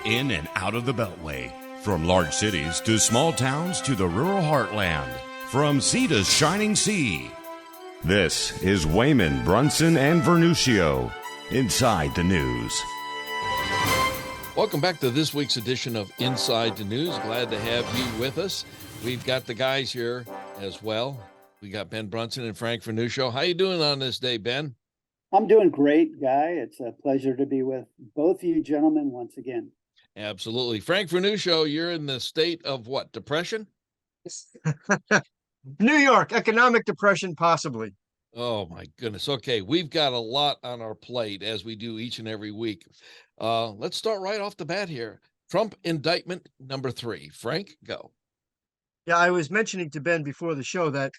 In and out of the Beltway. From large cities to small towns to the rural heartland. From sea to shining sea. This is Wehman, Brunson, and Vernuccio. Inside the News. Welcome back to this week's edition of Inside the News. Glad to have you with us. We've got the guys here as well. We got Ben Brunson and Frank Vernuccio. How you doing on this day, Ben? I'm doing great, Guy. It's a pleasure to be with both of you gentlemen once again. Absolutely. Frank Vernuccio, you're in the state of what, depression? New York, economic depression, possibly. Oh, my goodness. Okay, we've got a lot on our plate, as we do each and every week. Let's start right off the bat here. Trump indictment number 3. Frank, go. Yeah, I was mentioning to Ben before the show that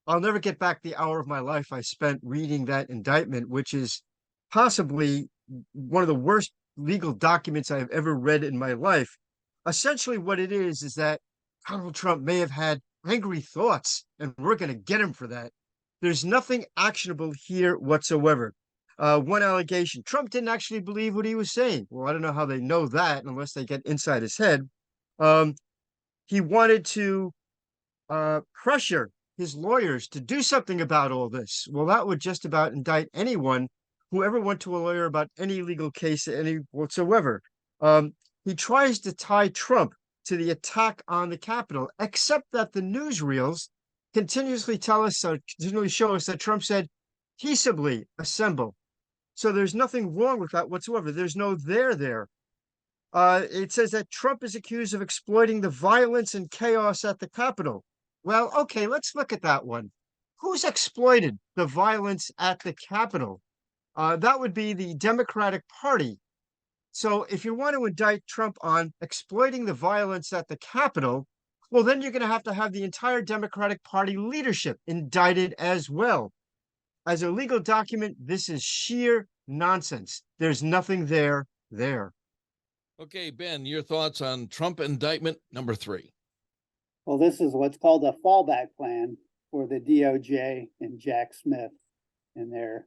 I'll never get back the hour of my life I spent reading that indictment, which is possibly one of the worst legal documents I have ever read in my life. Essentially, what it is that Donald Trump may have had angry thoughts, and we're going to get him for that. There's nothing actionable here whatsoever. One allegation, Trump didn't actually believe what he was saying. Well, I don't know how they know that unless they get inside his head. He wanted to pressure his lawyers to do something about all this. Well, that would just about indict anyone who ever went to a lawyer about any legal case, any whatsoever. He tries to tie Trump to the attack on the Capitol, except that the newsreels continuously show us that Trump said, peaceably assemble. So there's nothing wrong with that whatsoever. There's no there. It says that Trump is accused of exploiting the violence and chaos at the Capitol. Well, okay, let's look at that one. Who's exploited the violence at the Capitol? That would be the Democratic Party. So if you want to indict Trump on exploiting the violence at the Capitol, well, then you're going to have the entire Democratic Party leadership indicted as well. As a legal document, this is sheer nonsense. There's nothing there. Okay, Ben, your thoughts on Trump indictment number 3. Well, this is what's called a fallback plan for the DOJ and Jack Smith in their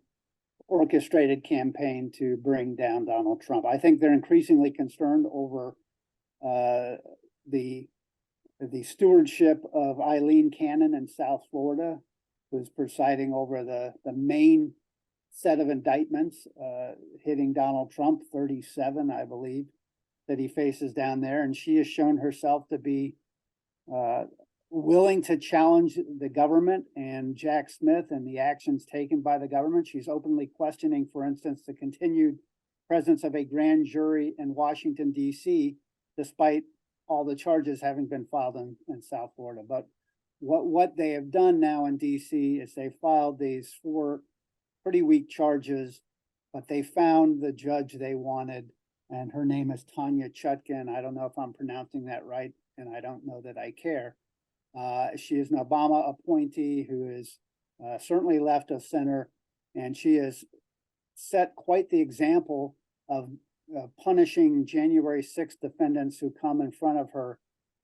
orchestrated campaign to bring down Donald Trump. I think they're increasingly concerned over the stewardship of Eileen Cannon in South Florida, who's presiding over the main set of indictments hitting Donald Trump, 37, I believe, that he faces down there. And she has shown herself to be willing to challenge the government and Jack Smith and the actions taken by the government. She's openly questioning, for instance, the continued presence of a grand jury in Washington, D.C., despite all the charges having been filed in South Florida. But what they have done now in D.C. is they filed these 4 pretty weak charges, but they found the judge they wanted, and her name is Tanya Chutkan. I don't know if I'm pronouncing that right, and I don't know that I care. She is an Obama appointee who is certainly left of center, and she has set quite the example of punishing January 6th defendants who come in front of her,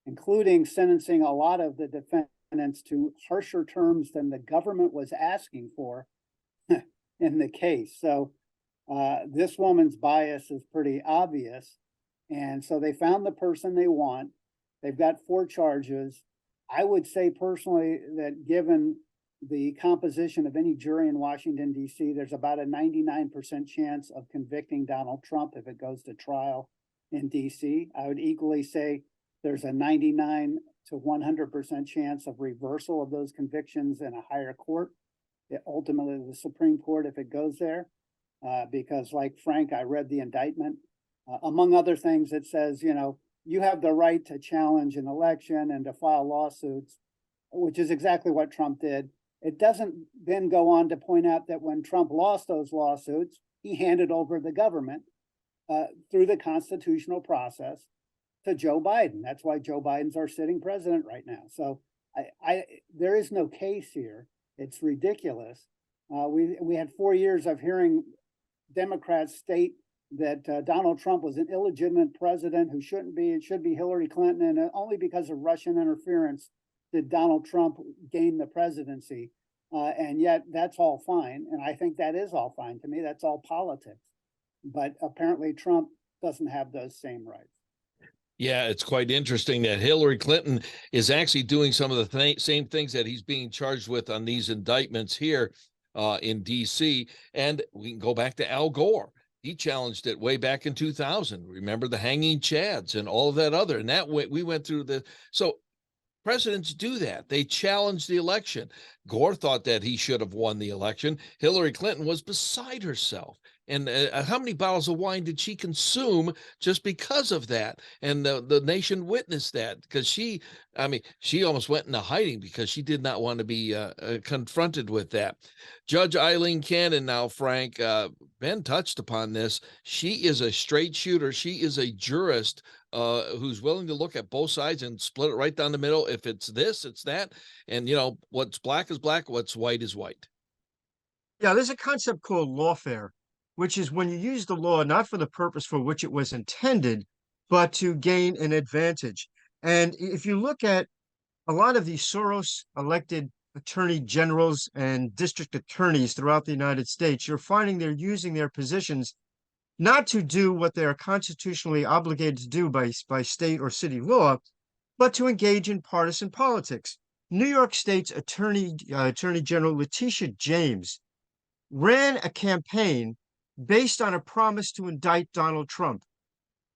including sentencing a lot of the defendants to harsher terms than the government was asking for in the case. So this woman's bias is pretty obvious. And so they found the person they want. They've got 4 charges. I would say personally that given the composition of any jury in Washington, D.C., there's about a 99% chance of convicting Donald Trump if it goes to trial in D.C. I would equally say there's a 99 to 100% chance of reversal of those convictions in a higher court, ultimately the Supreme Court, if it goes there. Because like Frank, I read the indictment. Among other things, it says, you have the right to challenge an election and to file lawsuits, which is exactly what Trump did. It doesn't then go on to point out that when Trump lost those lawsuits, he handed over the government through the constitutional process to Joe Biden. That's why Joe Biden's our sitting president right now. So there is no case here. It's ridiculous. We had 4 years of hearing Democrats state that Donald Trump was an illegitimate president who shouldn't be. It should be Hillary Clinton, and only because of Russian interference did Donald Trump gain the presidency. And yet that's all fine. And I think that is all fine to me. That's all politics. But apparently Trump doesn't have those same rights. Yeah, it's quite interesting that Hillary Clinton is actually doing some of the same things that he's being charged with on these indictments here in D.C. And we can go back to Al Gore. He challenged it way back in 2000. Remember the hanging chads and all of that other. And that we went through the. So presidents do that. They challenge the election. Gore thought that he should have won the election. Hillary Clinton was beside herself. And how many bottles of wine did she consume just because of that? And the nation witnessed that because she almost went into hiding because she did not want to be confronted with that. Judge Eileen Cannon now, Frank, Ben touched upon this. She is a straight shooter. She is a jurist who's willing to look at both sides and split it right down the middle. If it's this, it's that. And, what's black is black, what's white is white. Yeah, there's a concept called lawfare, which is when you use the law not for the purpose for which it was intended, but to gain an advantage. And if you look at a lot of these Soros elected attorney generals and district attorneys throughout the United States, you're finding they're using their positions not to do what they are constitutionally obligated to do by state or city law, but to engage in partisan politics. New York State's Attorney General Letitia James ran a campaign based on a promise to indict Donald Trump.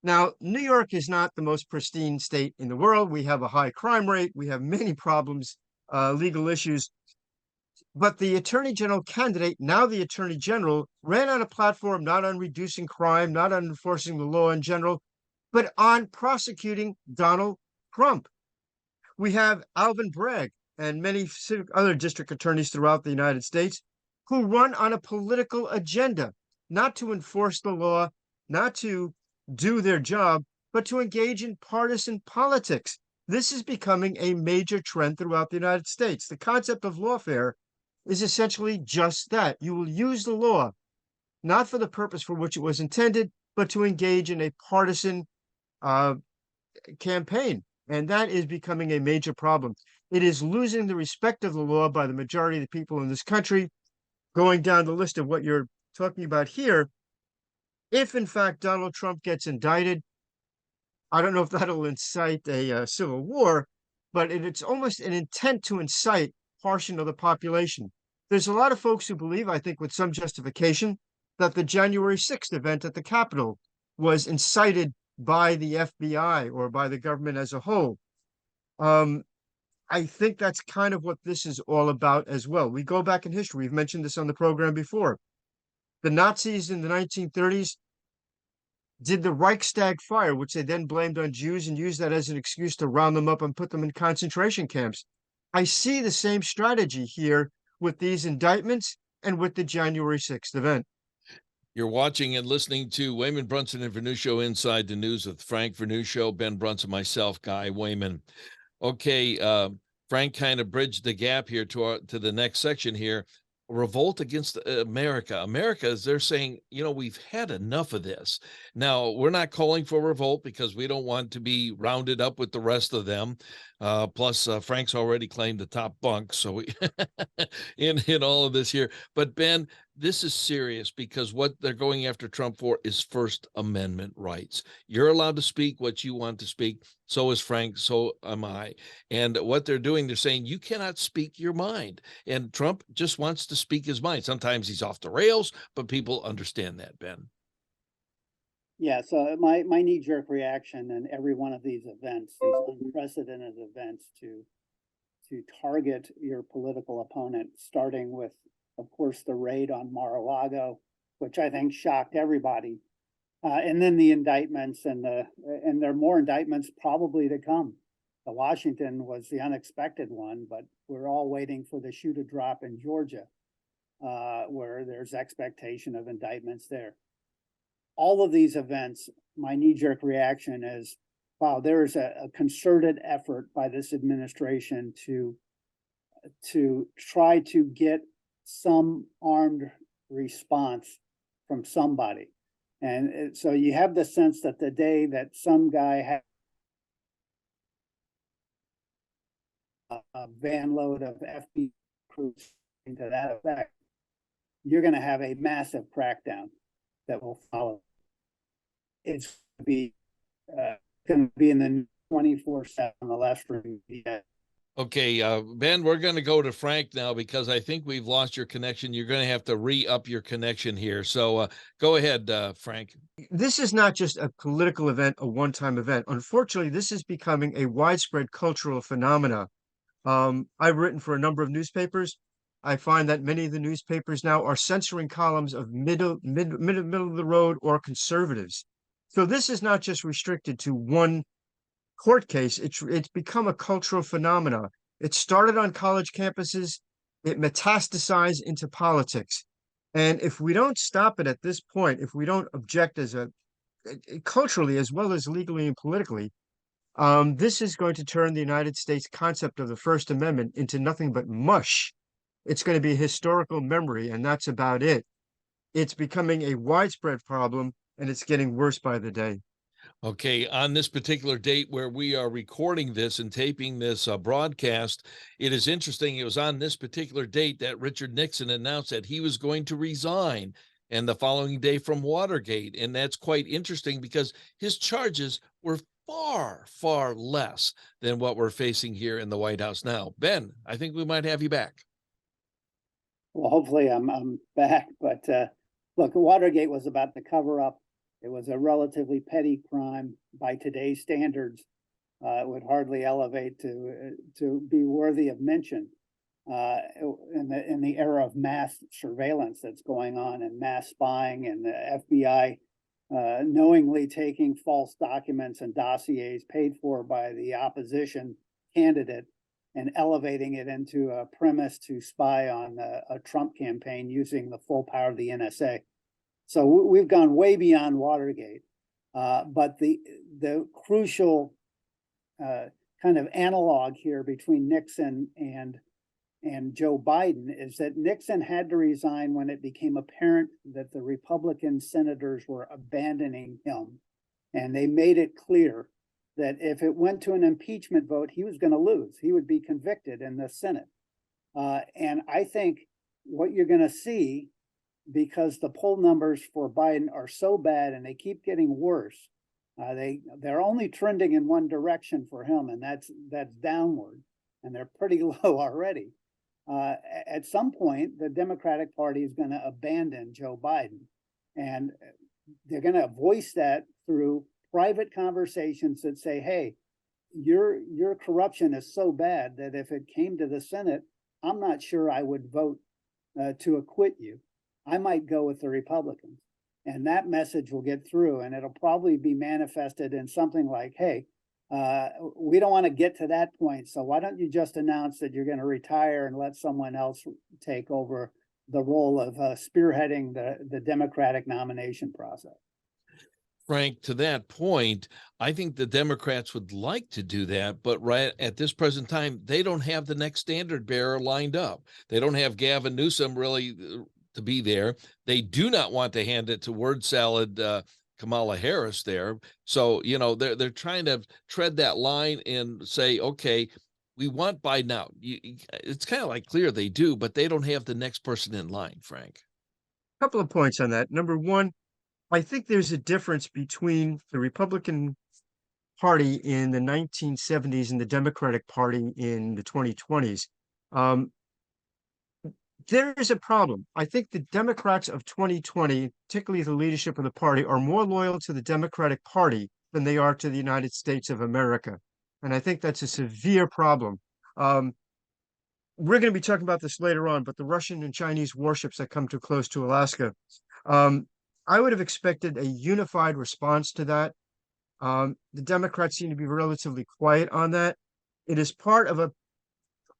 Now, New York is not the most pristine state in the world. We have a high crime rate. We have many problems, legal issues. But the Attorney General candidate, now the Attorney General, ran on a platform not on reducing crime, not on enforcing the law in general, but on prosecuting Donald Trump. We have Alvin Bragg and many other district attorneys throughout the United States who run on a political agenda, not to enforce the law, not to do their job, but to engage in partisan politics. This is becoming a major trend throughout the United States. The concept of lawfare is essentially just that. You will use the law, not for the purpose for which it was intended, but to engage in a partisan campaign. And that is becoming a major problem. It is losing the respect of the law by the majority of the people in this country. Going down the list of what you're talking about here, if in fact Donald Trump gets indicted, I don't know if that'll incite a civil war, but it's almost an intent to incite a portion of the population. There's a lot of folks who believe, I think with some justification, that the January 6th event at the Capitol was incited by the FBI or by the government as a whole. I think that's kind of what this is all about as well. We go back in history. We've mentioned this on the program before. The Nazis in the 1930s did the Reichstag fire, which they then blamed on Jews and used that as an excuse to round them up and put them in concentration camps. I see the same strategy here with these indictments and with the January 6th event. You're watching and listening to Wehman, Brunson, and Vernuccio Inside the News with Frank Vernuccio, Ben Brunson, myself, Guy Wehman. Okay, Frank kind of bridged the gap here to the next section here. Revolt against America. America, they're saying, we've had enough of this. Now, we're not calling for revolt because we don't want to be rounded up with the rest of them. Plus, Frank's already claimed the top bunk, so we in all of this here. But Ben, this is serious because what they're going after Trump for is First Amendment rights. You're allowed to speak what you want to speak. So is Frank. So am I. And what they're doing, they're saying you cannot speak your mind. And Trump just wants to speak his mind. Sometimes he's off the rails, but people understand that, Ben. Yeah, so my knee-jerk reaction in every one of these events, these unprecedented events to target your political opponent, starting with, of course, the raid on Mar-a-Lago, which I think shocked everybody, and then the indictments and there are more indictments probably to come. The Washington was the unexpected one, but we're all waiting for the shoe to drop in Georgia, where there's expectation of indictments there. All of these events, my knee-jerk reaction is, wow, there is a concerted effort by this administration to try to get some armed response from somebody. And so you have the sense that the day that some guy had a van load of FBI crews to that effect, you're going to have a massive crackdown that will follow. it's going to be in the 24/7 on the left wing. Yeah. Okay, Ben, we're going to go to Frank now because I think we've lost your connection. You're going to have to re-up your connection here. So go ahead, Frank. This is not just a political event, a one-time event. Unfortunately, this is becoming a widespread cultural phenomena. I've written for a number of newspapers. I find that many of the newspapers now are censoring columns of middle of the road or conservatives. So this is not just restricted to one court case. It's become a cultural phenomena. It started on college campuses. It metastasized into politics. And if we don't stop it at this point, if we don't object as culturally as well as legally and politically, this is going to turn the United States concept of the First Amendment into nothing but mush. It's going to be a historical memory, and that's about it. It's becoming a widespread problem, and it's getting worse by the day. Okay, on this particular date where we are recording this and taping this broadcast, it is interesting. It was on this particular date that Richard Nixon announced that he was going to resign, and the following day from Watergate. And that's quite interesting because his charges were far, far less than what we're facing here in the White House now. Ben, I think we might have you back. Well, hopefully I'm back. But look, Watergate was about the cover up. It was a relatively petty crime by today's standards. It would hardly elevate to be worthy of mention in the era of mass surveillance that's going on and mass spying and the FBI knowingly taking false documents and dossiers paid for by the opposition candidate and elevating it into a premise to spy on a Trump campaign using the full power of the NSA. So we've gone way beyond Watergate, but the crucial kind of analog here between Nixon and Joe Biden is that Nixon had to resign when it became apparent that the Republican senators were abandoning him, and they made it clear that if it went to an impeachment vote, he was going to lose. He would be convicted in the Senate, and I think what you're going to see, because the poll numbers for Biden are so bad and they keep getting worse. They're only trending in one direction for him, and that's downward, and they're pretty low already. At some point, the Democratic Party is going to abandon Joe Biden, and they're going to voice that through private conversations that say, "Hey, your corruption is so bad that if it came to the Senate, I'm not sure I would vote to acquit you. I might go with the Republicans." And that message will get through, and it'll probably be manifested in something like, "Hey, we don't want to get to that point, so why don't you just announce that you're going to retire and let someone else take over the role of spearheading the Democratic nomination process?" Frank, to that point, I think the Democrats would like to do that, but right at this present time, they don't have the next standard bearer lined up. They don't have Gavin Newsom really to be there. They do not want to hand it to word salad Kamala Harris there. So, they're trying to tread that line and say, okay, we want Biden out. It's kind of like clear they do, but they don't have the next person in line, Frank. A couple of points on that. Number one, I think there's a difference between the Republican Party in the 1970s and the Democratic Party in the 2020s. There is a problem. I think the Democrats of 2020, particularly the leadership of the party, are more loyal to the Democratic Party than they are to the United States of America. And I think that's a severe problem. We're going to be talking about this later on, but the Russian and Chinese warships that come too close to Alaska, I would have expected a unified response to that. The Democrats seem to be relatively quiet on that. It is part of a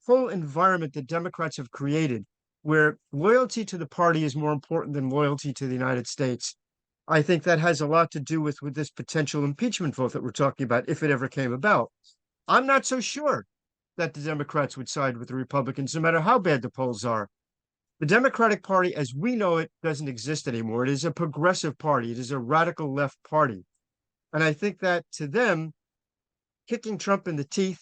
whole environment that Democrats have created where loyalty to the party is more important than loyalty to the United States. I think that has a lot to do with this potential impeachment vote that we're talking about, if it ever came about. I'm not so sure that the Democrats would side with the Republicans, no matter how bad the polls are. The Democratic Party, as we know it, doesn't exist anymore. It is a progressive party. It is a radical left party. And I think that to them, kicking Trump in the teeth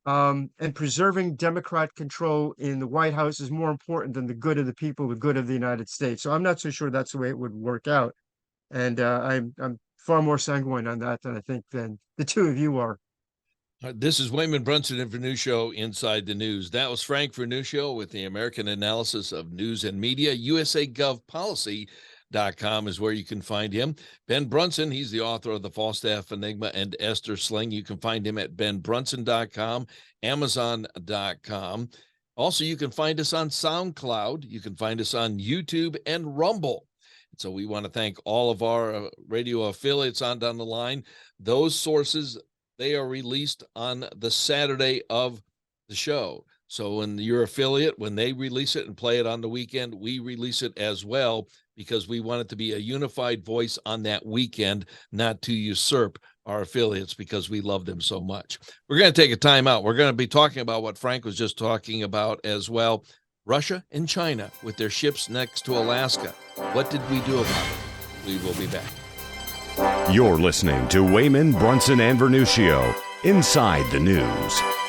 and preserving Democrat control in the White House is more important than the good of the people, the good of the United States. So I'm not so sure that's the way it would work out. And I'm far more sanguine on that than I think than the two of you are. This is Wehman, Brunson, and Vernuccio Inside the News. That was Frank Vernuccio with the American Analysis of News and Media. USAGovPolicy.com is where you can find him. Ben Brunson, he's the author of The Falstaff Enigma and Esther Sling. You can find him at benbrunson.com, amazon.com. Also, you can find us on SoundCloud. You can find us on YouTube and Rumble. So we want to thank all of our radio affiliates on down the line. Those sources, they are released on the Saturday of the show. So when your affiliate, when they release it and play it on the weekend, we release it as well, because we want it to be a unified voice on that weekend, not to usurp our affiliates, because we love them so much. We're going to take a time out. We're going to be talking about what Frank was just talking about as well. Russia and China with their ships next to Alaska. What did we do about it? We will be back. You're listening to Wehman, Brunson, and Vernuccio, Inside the News.